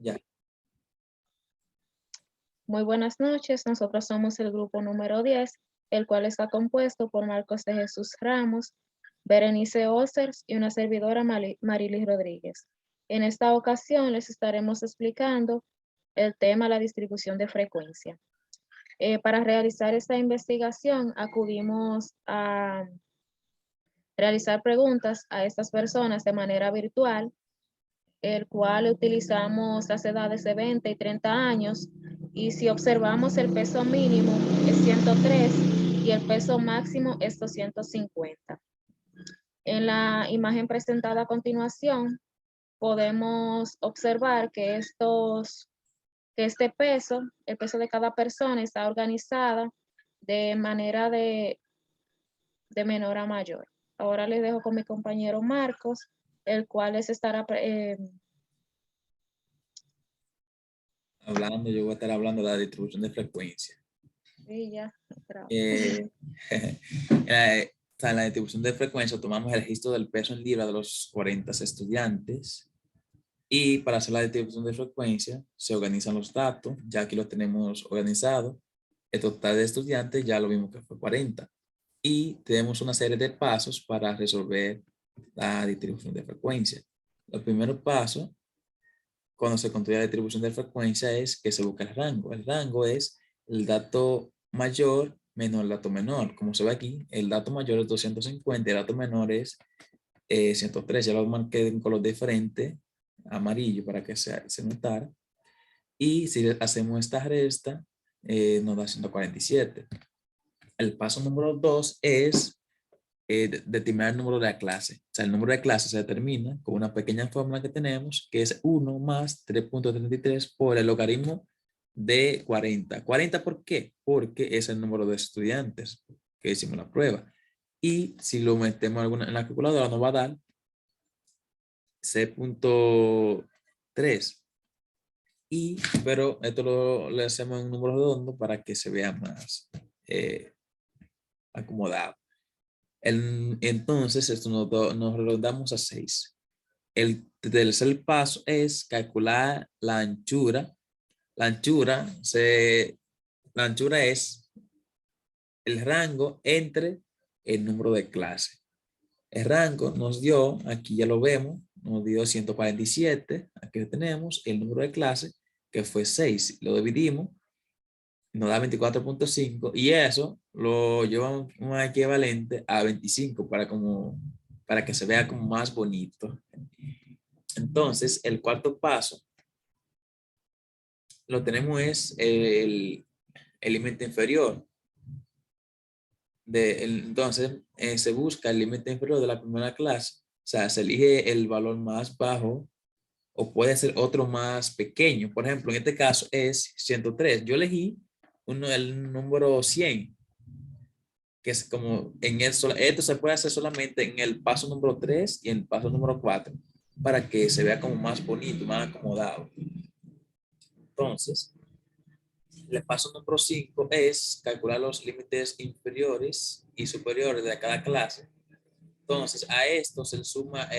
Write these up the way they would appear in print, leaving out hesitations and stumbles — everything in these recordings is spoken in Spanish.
Ya. Muy buenas noches, nosotros somos el grupo número 10, el cual está compuesto por Marcos de Jesús Ramos, Berenice Osters y una servidora Marilis Rodríguez. En esta ocasión les estaremos explicando el tema la distribución de frecuencia. Para realizar esta investigación acudimos a realizar preguntas a estas personas de manera virtual, el cual utilizamos las edades de 20 y 30 años, y si observamos el peso mínimo es 103 y el peso máximo es 250. En la imagen presentada a continuación podemos observar que este peso, el peso de cada persona está organizada de manera de menor a mayor. Ahora les dejo con mi compañero Marcos, el cual les estará Yo voy a estar hablando de la distribución de frecuencia. sí, ya, Eh, o sea, en la distribución de frecuencia tomamos el registro del peso en libras de los 40 estudiantes y para hacer la distribución de frecuencia se organizan los datos, ya aquí lo tenemos organizado. El total de estudiantes ya lo vimos que fue 40 y tenemos una serie de pasos para resolver la distribución de frecuencia. El primer paso cuando se construye la distribución de frecuencia es que se busca el rango. El rango es el dato mayor menos el dato menor. Como se ve aquí, el dato mayor es 250, el dato menor es 103. Ya lo marqué en color diferente, amarillo, para que se notara. Y si hacemos esta resta, nos da 147. El paso número 2 es determinar el número de la clase. O sea, el número de clase se determina con una pequeña fórmula que tenemos, que es 1 más 3.33 por el logaritmo de 40. ¿40 por qué? Porque es el número de estudiantes que hicimos la prueba. Y si lo metemos en la calculadora, nos va a dar C.3. Pero esto le hacemos en un número redondo para que se vea más acomodado. Entonces, esto nos redondamos a 6. El tercer paso es calcular la anchura. La anchura, la anchura es el rango entre el número de clase. El rango nos dio, aquí ya lo vemos, nos dio 147. Aquí lo tenemos el número de clase, que fue 6. Lo dividimos, nos da 24.5 y eso lo llevamos un equivalente a 25 para que se vea como más bonito. Entonces, el cuarto paso lo tenemos es el límite inferior. Entonces, se busca el límite inferior de la primera clase. O sea, se elige el valor más bajo o puede ser otro más pequeño. Por ejemplo, en este caso es 103. Yo elegí el número 100, que es como esto se puede hacer solamente en el paso número 3 y en el paso número 4 para que se vea como más bonito, más acomodado. Entonces, el paso número 5 es calcular los límites inferiores y superiores de cada clase. Entonces, a esto se le suma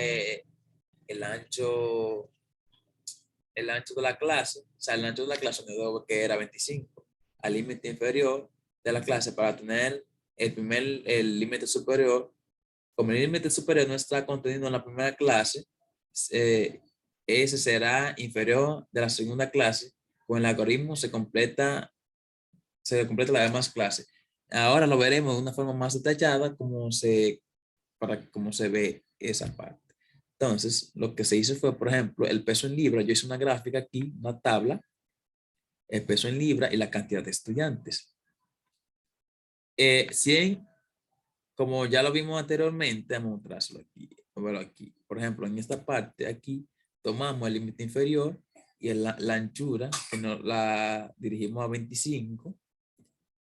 el ancho el ancho de la clase, o sea, el ancho de la clase me dio que era 25, al límite inferior de la clase para tener el límite superior. Como el límite superior no está contenido en la primera clase, eh, ese será inferior de la segunda clase. Con el algoritmo se completa la demás clase. Ahora lo veremos de una forma más detallada cómo se ve esa parte. Entonces, lo que se hizo fue, por ejemplo, el peso en libra. Yo hice una gráfica aquí, una tabla, el peso en libra y la cantidad de estudiantes. 100, como ya lo vimos anteriormente, vamos a mostrarlo aquí. Bueno, aquí, por ejemplo, en esta parte, aquí, tomamos el límite inferior y la anchura, que nos la dirigimos a 25.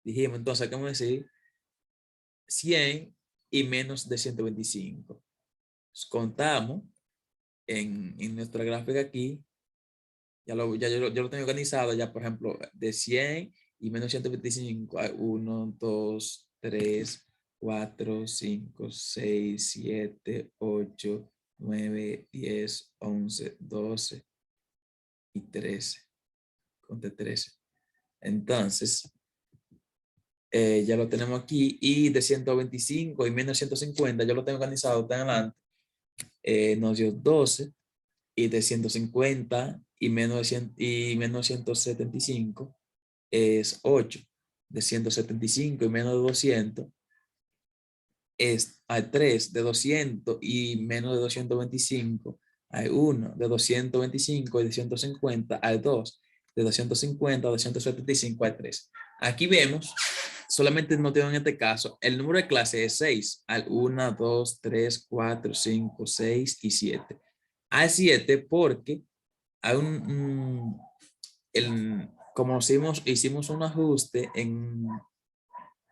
Dijimos, entonces, ¿qué vamos a decir? 100 y menos de 125. Contamos en nuestra gráfica aquí, yo lo tengo organizado ya, por ejemplo, de 100 y menos 125, hay 1, 2, 3, 4, 5, 6, 7, 8, 9, 10, 11, 12 y 13. Conté 13. Entonces, ya lo tenemos aquí. Y de 125 y menos 150, yo lo tengo organizado tan adelante. Nos dio 12. Y de 150 y menos 175 es 8. De 175 y menos de 200 hay 3. De 200 y menos de 225 hay 1. De 225 y de 150 hay 2. De 250 a 275 hay 3. Aquí vemos, solamente no tengo en este caso, el número de clase es 6. Al 1, 2, 3, 4, 5, 6 y 7. Hay 7 porque hay como hicimos un ajuste en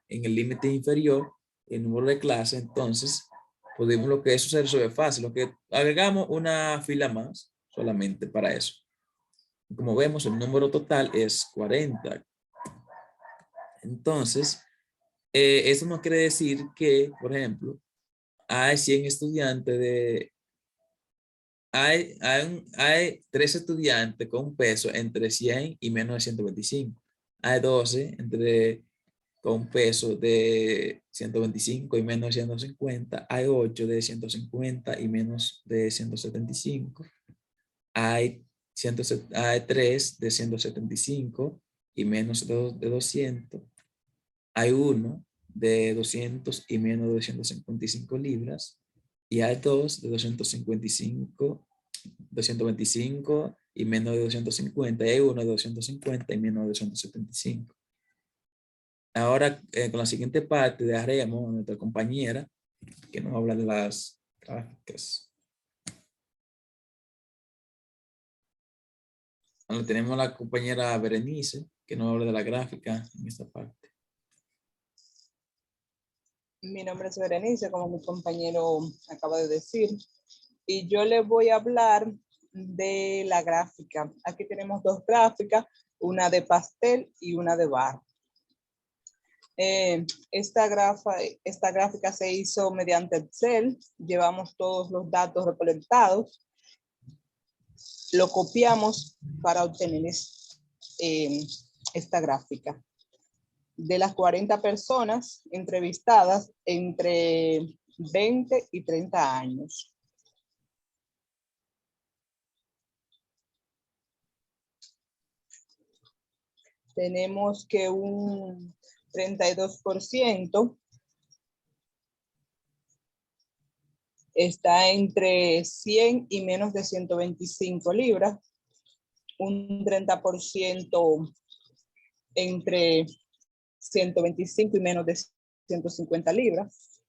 el límite inferior, el número de clase, entonces podemos lo que eso se resuelve fácil, lo que agregamos una fila más solamente para eso. Como vemos, el número total es 40. Entonces, eso no quiere decir que, por ejemplo, hay 100 estudiantes hay 3 estudiantes con un peso entre 100 y menos de 125. Hay 12 con un peso de 125 y menos de 150. Hay 8 de 150 y menos de 175. Hay 3 de 175 y menos de 200. Hay 1 de 200 y menos de 255 libras. Y hay 2 de 225 y menos de 250. Y hay 1 de 250 y menos de 275. Ahora, con la siguiente parte, dejaremos a nuestra compañera que nos habla de las gráficas. Ahora tenemos a la compañera Berenice que nos habla de la gráfica en esta parte. Mi nombre es Berenice, como mi compañero acaba de decir, y yo les voy a hablar de la gráfica. Aquí tenemos 2 gráficas, una de pastel y una de barro. Esta gráfica se hizo mediante Excel. Llevamos todos los datos recolectados, lo copiamos para obtener esta gráfica. De las 40 personas entrevistadas, entre 20 y 30 años. Tenemos que un 32% está entre 100 y menos de 125 libras, un 30% entre 125 y menos de 150 libras,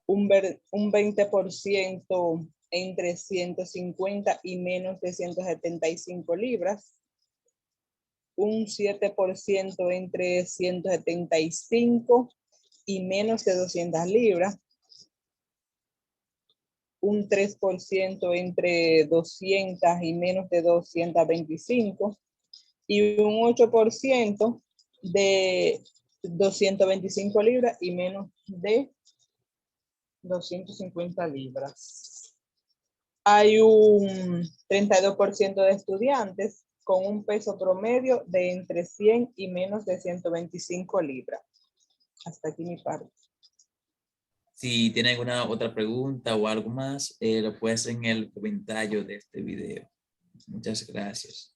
un 20% entre 150 y menos de 175 libras, un 7% entre 175 y menos de 200 libras, un 3% entre 200 y menos de 225 y un 8% de 225 libras y menos de 250 libras. Hay un 32% de estudiantes con un peso promedio de entre 100 y menos de 125 libras. Hasta aquí mi parte. Si tiene alguna otra pregunta o algo más, lo puede hacer en el comentario de este video. Muchas gracias.